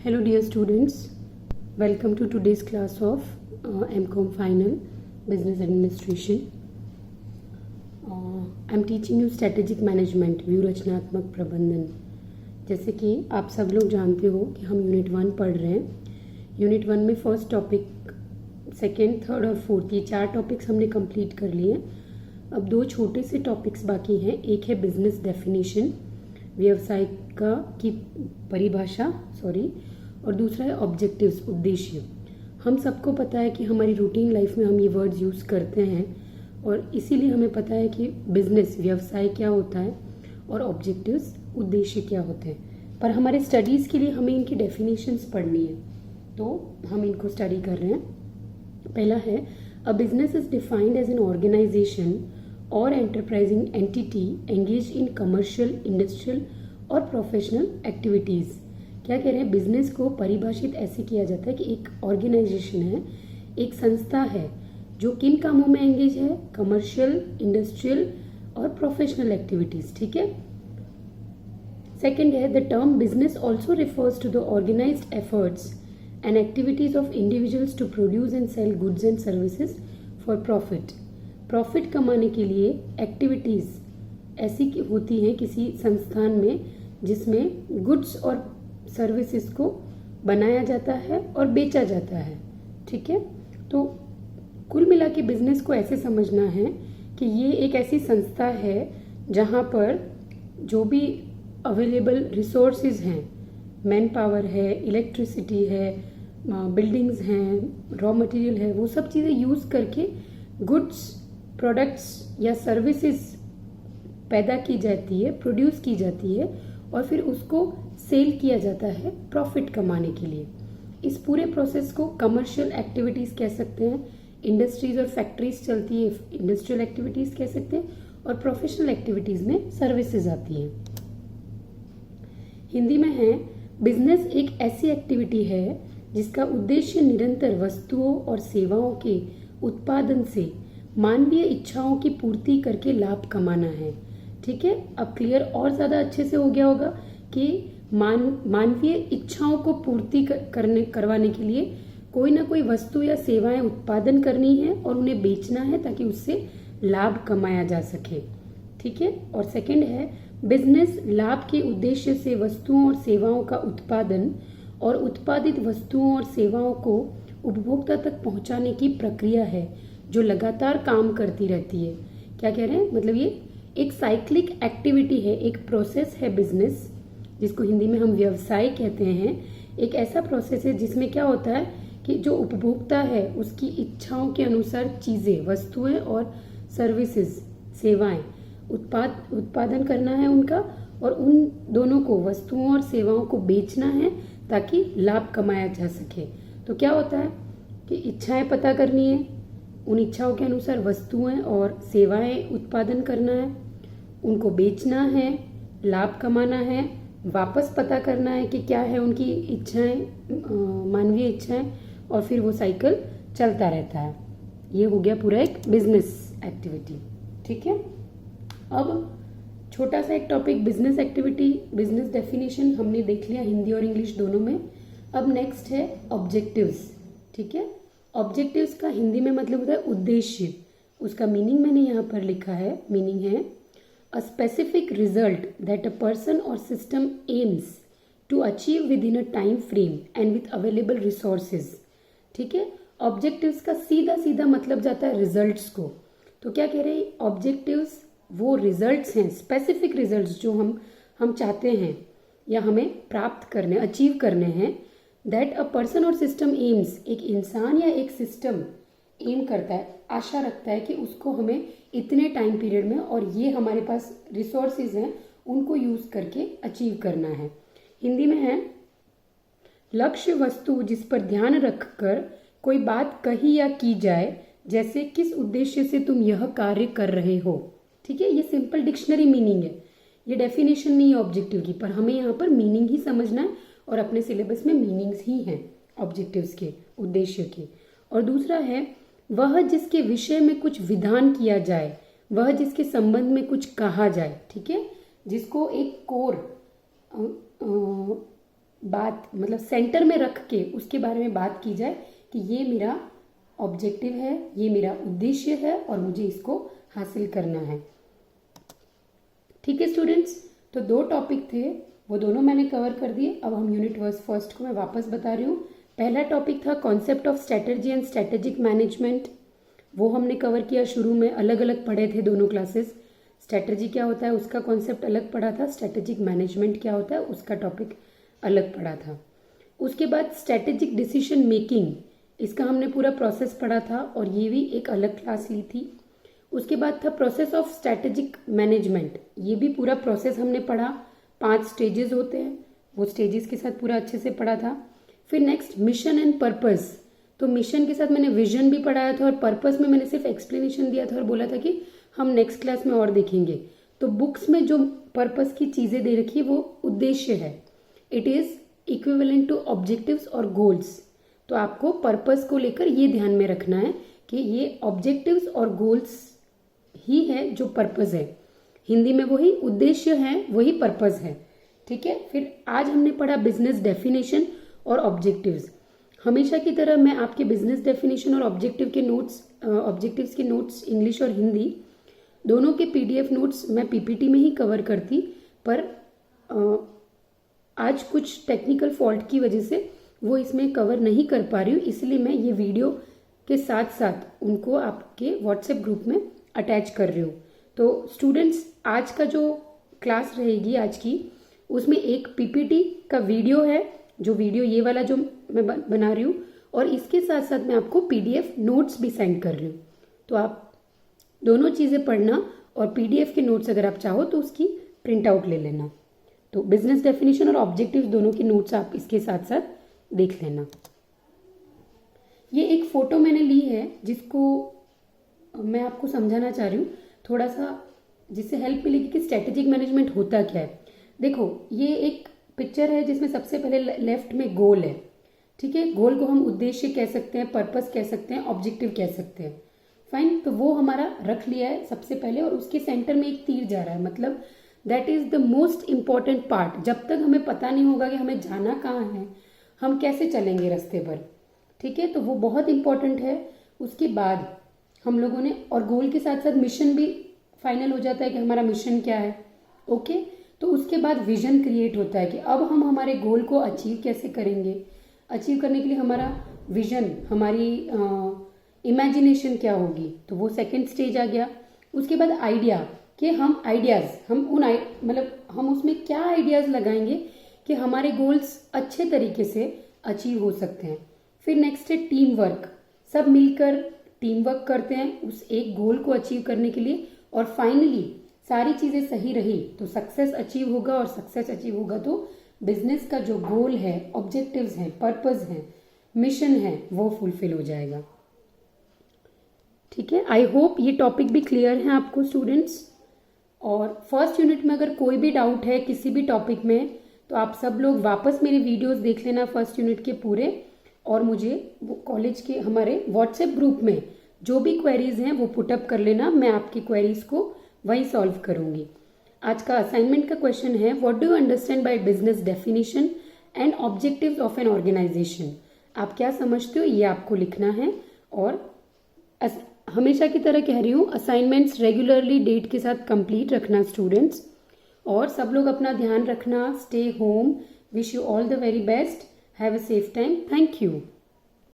Hello dear students, welcome to today's class of MCOM Final Business Administration. I am teaching you Strategic Management, view रचनात्मक प्रबंधन। जैसे कि आप सब लोग जानते हो कि हम यूनिट 1 पढ़ रहे हैं। यूनिट 1 में फर्स्ट टॉपिक, सेकेंड, थर्ड और फोर्थ, ये 4 टॉपिक्स हमने कंप्लीट कर लिए। अब 2 छोटे से टॉपिक्स बाकी हैं। एक है बिजनेस डेफिनेशन, व्यवसाय की परिभाषा और दूसरा है ऑब्जेक्टिव्स, उद्देश्य। हम सबको पता है कि हमारी रूटीन लाइफ में हम ये वर्ड्स यूज़ करते हैं और इसीलिए हमें पता है कि बिजनेस, व्यवसाय क्या होता है और ऑब्जेक्टिव्स, उद्देश्य क्या होते हैं। पर हमारे स्टडीज़ के लिए हमें इनकी डेफिनेशंस पढ़नी है, तो हम इनको स्टडी कर रहे हैं। पहला है, a business is defined as an organization और enterprising entity engage in commercial, industrial और प्रोफेशनल एक्टिविटीज़। क्या कह रहे हैं, बिजनेस को परिभाषित ऐसे किया जाता है कि एक ऑर्गेनाइजेशन है, एक संस्था है जो किन कामों में एंगेज है, कमर्शियल, इंडस्ट्रियल और प्रोफेशनल एक्टिविटीज़। ठीक है। सेकेंड है, the term business also refers to the organised efforts and activities of individuals to produce and sell goods and services for profit. Profit कमाने के लिए एक्टिविटीज़ ऐसी होती हैं किसी संस्थान में जिसमें गुड्स और सर्विसेज को बनाया जाता है और बेचा जाता है। ठीक है। तो कुल मिला के बिजनेस को ऐसे समझना है कि ये एक ऐसी संस्था है जहाँ पर जो भी अवेलेबल रिसोर्सेज हैं, मैन पावर है, इलेक्ट्रिसिटी है, बिल्डिंग्स हैं, रॉ मटेरियल है, वो सब चीज़ें यूज़ करके गुड्स, प्रोडक्ट्स या सर्विसेज पैदा की जाती है, प्रोड्यूस की जाती है और फिर उसको सेल किया जाता है प्रॉफिट कमाने के लिए। इस पूरे प्रोसेस को कमर्शियल एक्टिविटीज़ कह सकते हैं, इंडस्ट्रीज और फैक्ट्रीज चलती है, इंडस्ट्रियल एक्टिविटीज़ कह सकते हैं, और प्रोफेशनल एक्टिविटीज़ में सर्विसेज आती हैं। हिंदी में है, बिजनेस एक ऐसी एक्टिविटी है जिसका उद्देश्य निरंतर वस्तुओं और सेवाओं के उत्पादन से मानवीय इच्छाओं की पूर्ति करके लाभ कमाना है। ठीक है। अब क्लियर और ज़्यादा अच्छे से हो गया होगा कि मानवीय इच्छाओं को पूर्ति करवाने के लिए कोई ना कोई वस्तु या सेवाएं उत्पादन करनी है और उन्हें बेचना है ताकि उससे लाभ कमाया जा सके। ठीक है। और सेकंड है, बिजनेस लाभ के उद्देश्य से वस्तुओं और सेवाओं का उत्पादन और उत्पादित वस्तुओं और सेवाओं को उपभोक्ता तक पहुंचाने की प्रक्रिया है जो लगातार काम करती रहती है। क्या कह रहे हैं, मतलब ये एक साइक्लिक एक्टिविटी है, एक प्रोसेस है बिजनेस, जिसको हिंदी में हम व्यवसाय कहते हैं। एक ऐसा प्रोसेस है जिसमें क्या होता है कि जो उपभोक्ता है उसकी इच्छाओं के अनुसार चीज़ें, वस्तुएं और सर्विसेज, सेवाएं उत्पादन करना है उनका, और उन दोनों को, वस्तुओं और सेवाओं को बेचना है ताकि लाभ कमाया जा सके। तो क्या होता है कि इच्छाएं पता करनी है, उन इच्छाओं के अनुसार वस्तुएं और सेवाएं उत्पादन करना है, उनको बेचना है, लाभ कमाना है, वापस पता करना है कि क्या है उनकी इच्छाएं, मानवीय इच्छाएं, और फिर वो साइकिल चलता रहता है। ये हो गया पूरा एक बिजनेस एक्टिविटी। ठीक है। अब छोटा सा एक topic, business activity, business definition हमने देख लिया हिंदी और इंग्लिश दोनों में। अब नेक्स्ट है ऑब्जेक्टिव्स। ठीक है। ऑब्जेक्टिव्स का हिंदी में मतलब होता है उद्देश्य। उसका मीनिंग मैंने यहाँ पर लिखा है। मीनिंग है, a specific result that a person और system aims to achieve within a time frame and with available resources. ठीक है। ऑब्जेक्टिव्स का सीधा सीधा मतलब जाता है रिजल्ट्स को। तो क्या कह रहे हैं, ऑब्जेक्टिव्स वो रिजल्ट्स हैं, स्पेसिफिक रिजल्ट्स जो हम चाहते हैं या हमें प्राप्त करने, अचीव करने हैं, दैट अ पर्सन और सिस्टम एम्स, एक इंसान या एक सिस्टम एम करता है, आशा रखता है कि उसको हमें इतने टाइम पीरियड में, और ये हमारे पास रिसोर्सेज हैं, उनको यूज करके अचीव करना है। हिंदी में है, लक्ष्य वस्तु जिस पर ध्यान रखकर कोई बात कही या की जाए, जैसे किस उद्देश्य से तुम यह कार्य कर रहे हो। ठीक है। ये सिंपल डिक्शनरी मीनिंग है, ये डेफिनेशन नहीं है ऑब्जेक्टिव की, पर हमें यहाँ पर मीनिंग ही समझना है और अपने सिलेबस में मीनिंग्स ही हैं ऑब्जेक्टिव्स के, उद्देश्य के। और दूसरा है, वह जिसके विषय में कुछ विधान किया जाए, वह जिसके संबंध में कुछ कहा जाए। ठीक है। जिसको एक कोर बात मतलब सेंटर में रख के उसके बारे में बात की जाए कि ये मेरा ऑब्जेक्टिव है, ये मेरा उद्देश्य है और मुझे इसको हासिल करना है। ठीक है स्टूडेंट्स, तो 2 टॉपिक थे, वो दोनों मैंने कवर कर दिए। अब हम यूनिट फर्स्ट को मैं वापस बता रही हूँ। पहला टॉपिक था concept of strategy and strategic management, वो हमने कवर किया। शुरू में अलग अलग पढ़े थे दोनों क्लासेस। स्ट्रेटेजी क्या होता है उसका कॉन्सेप्ट अलग पढ़ा था, स्ट्रेटेजिक मैनेजमेंट क्या होता है उसका टॉपिक अलग पढ़ा था। उसके बाद स्ट्रेटेजिक डिसीजन मेकिंग, इसका हमने पूरा प्रोसेस पढ़ा था और ये भी एक अलग क्लास ली थी। उसके बाद था प्रोसेस ऑफ स्ट्रेटेजिक मैनेजमेंट, ये भी पूरा प्रोसेस हमने पढ़ा। 5 स्टेजेस होते हैं, वो स्टेजेस के साथ पूरा अच्छे से पढ़ा था। फिर नेक्स्ट मिशन एंड पर्पस, तो मिशन के साथ मैंने विजन भी पढ़ाया था और पर्पस में मैंने सिर्फ एक्सप्लेनेशन दिया था और बोला था कि हम नेक्स्ट क्लास में और देखेंगे। तो बुक्स में जो पर्पस की चीज़ें दे रखी है वो उद्देश्य है, it is equivalent to objectives और गोल्स। तो आपको पर्पस को लेकर ये ध्यान में रखना है कि ये ऑब्जेक्टिव्स और गोल्स ही है जो पर्पस है। हिंदी में वही उद्देश्य है, वही पर्पस है। ठीक है, फिर आज हमने पढ़ा बिजनेस डेफिनेशन और ऑब्जेक्टिव्स। हमेशा की तरह मैं आपके बिजनेस डेफिनेशन और ऑब्जेक्टिव्स के नोट्स इंग्लिश और हिंदी दोनों के पीडीएफ नोट्स मैं पीपीटी में ही कवर करती, पर आज कुछ टेक्निकल फॉल्ट की वजह से वो इसमें कवर नहीं कर पा रही हूँ, इसलिए मैं ये वीडियो के साथ साथ उनको आपके व्हाट्सएप ग्रुप में अटैच कर रही हूँ। तो स्टूडेंट्स, आज का जो क्लास रहेगी आज की, उसमें एक पीपीटी का वीडियो है, जो वीडियो ये वाला जो मैं बना रही हूँ, और इसके साथ साथ मैं आपको पीडीएफ नोट्स भी सेंड कर रही हूँ। तो आप दोनों चीज़ें पढ़ना और पीडीएफ के नोट्स अगर आप चाहो तो उसकी प्रिंट आउट ले लेना। तो बिजनेस डेफिनेशन और ऑब्जेक्टिव्स दोनों की नोट्स आप इसके साथ साथ देख लेना। ये एक फोटो मैंने ली है जिसको मैं आपको समझाना चाह रही हूँ थोड़ा सा, जिससे हेल्प मिलेगी कि स्ट्रेटेजिक मैनेजमेंट होता क्या है। देखो, ये एक पिक्चर है जिसमें सबसे पहले लेफ्ट में गोल है। ठीक है, गोल को हम उद्देश्य कह सकते हैं, पर्पस कह सकते हैं, ऑब्जेक्टिव कह सकते हैं। फाइन, तो वो हमारा रख लिया है सबसे पहले, और उसके सेंटर में एक तीर जा रहा है, मतलब that is the most important part. जब तक हमें पता नहीं होगा कि हमें जाना कहाँ है, हम कैसे चलेंगे रास्ते पर। ठीक है, तो वो बहुत इंपॉर्टेंट है। उसके बाद हम लोगों ने, और गोल के साथ साथ मिशन भी फाइनल हो जाता है कि हमारा मिशन क्या है। ओके, तो उसके बाद विजन क्रिएट होता है कि अब हम हमारे गोल को अचीव कैसे करेंगे। अचीव करने के लिए हमारा विजन, हमारी इमेजिनेशन क्या होगी, तो वो सेकंड स्टेज आ गया। उसके बाद आइडिया, कि हम आइडियाज़, हम उसमें क्या आइडियाज़ लगाएंगे कि हमारे गोल्स अच्छे तरीके से अचीव हो सकते हैं। फिर नेक्स्ट है टीम वर्क, सब मिलकर टीम वर्क करते हैं उस एक गोल को अचीव करने के लिए, और फाइनली सारी चीज़ें सही रही तो सक्सेस अचीव होगा, और सक्सेस अचीव होगा तो बिजनेस का जो गोल है, ऑब्जेक्टिव्स हैं, पर्पस है, मिशन है, वो फुलफिल हो जाएगा। ठीक है, आई होप ये टॉपिक भी क्लियर है आपको स्टूडेंट्स। और फर्स्ट यूनिट में अगर कोई भी डाउट है किसी भी टॉपिक में, तो आप सब लोग वापस मेरे वीडियोस देख लेना फर्स्ट यूनिट के पूरे, और मुझे वो कॉलेज के हमारे व्हाट्सएप ग्रुप में जो भी क्वेरीज हैं वो पुटअप कर लेना, मैं आपकी क्वेरीज को वही सॉल्व करूंगी। आज का असाइनमेंट का क्वेश्चन है, what do you understand by business definition and objectives of an organisation. आप क्या समझते हो ये आपको लिखना है। और हमेशा की तरह कह रही हूँ, असाइनमेंट्स रेगुलरली डेट के साथ कंप्लीट रखना स्टूडेंट्स, और सब लोग अपना ध्यान रखना। Stay home, wish you all the very best, have a safe time, thank you.